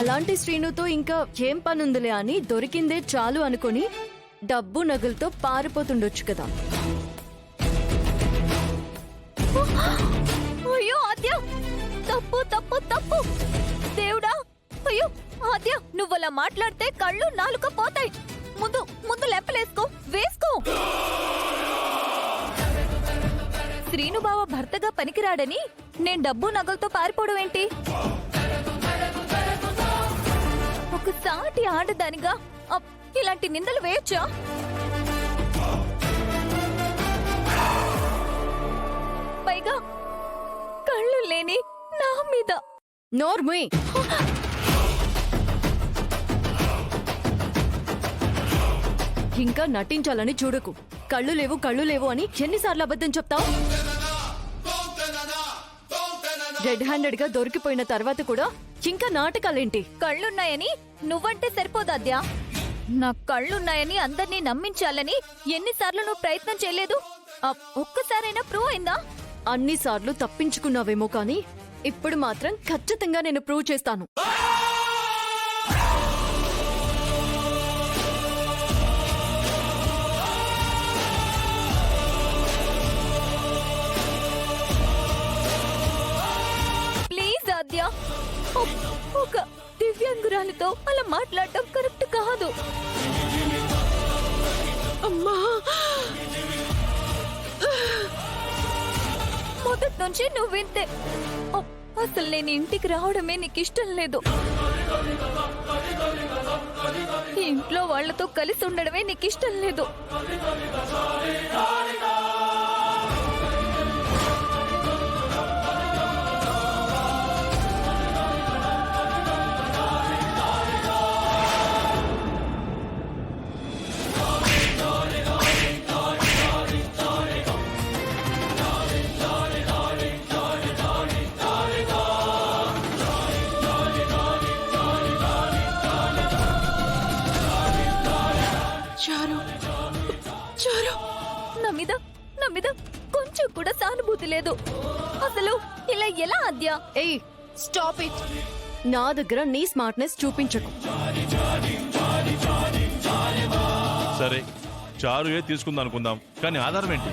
అలాంటి శ్రీనుతో ఇంకా ఏం పనుందిలే అని దొరికిందే చాలు అనుకొని డబ్బు నగలతో పారిపోతుండొచ్చు కదా. అయ్యో ఆద్య, తప్పు తప్పు తప్పు. దేవుడా, అయ్యో ఆద్య, నువ్వలా మాట్లాడితే కళ్ళు నాలుక పోతాయి. ముందు ముందు లెంపలేసుకో, వేసుకో. శ్రీను బావ భర్తగా పనికిరాడని నేను డబ్బు నగలతో పారిపోవడం ఏంటి? ఒక సాటి ఆడదానిగా ఇలాంటి నిందలు వేయొచ్చా? పైగా కళ్ళు లేని నా మీద. నోర్ముయ్. ఇంకా నటించాలని చూడకు. కళ్ళు లేవు అని ఎన్నిసార్లు అబద్ధం చెప్తావు? రెడ్ హ్యాండెడ్ గా దొరికిపోయిన తర్వాత కూడా ఇంకా నాటకాలేంటి? కళ్ళున్నాయని నువ్వంటే సరిపోదాద్యా. నా కళ్ళున్నాయని అందర్నీ నమ్మించాలని ఎన్నిసార్లు నువ్వు ప్రయత్నం చేయలేదు? ఒక్కసారైనా ప్రూవ్ అయిందా? అన్నిసార్లు తప్పించుకున్నావేమో కానీ ఇప్పుడు మాత్రం ఖచ్చితంగా నేను ప్రూవ్ చేస్తాను. ప్లీజ్ ఆద్య, ఒక దివ్యాంగురాలితో అలా మాట్లాడటం కరెక్ట్ కాదు. అమ్మా, మొదటి నుంచి నువ్వింతే. అసలు నేను ఇంటికి రావడమే నీకు ఇష్టం లేదు. ఇంట్లో వాళ్లతో కలిసి ఉండడమే నీకు ఇష్టం లేదు. నా మీద కొంచెం కూడా సానుభూతి లేదు. అసలు ఇలా ఎలా ఆద్య? ఏయ్, స్టాప్ ఇట్. నా దగ్గర నీ స్మార్ట్నెస్ చూపించకు. సరే, చారు తీసుకుందాం అనుకుందాం, కానీ ఆధారం ఏంటి?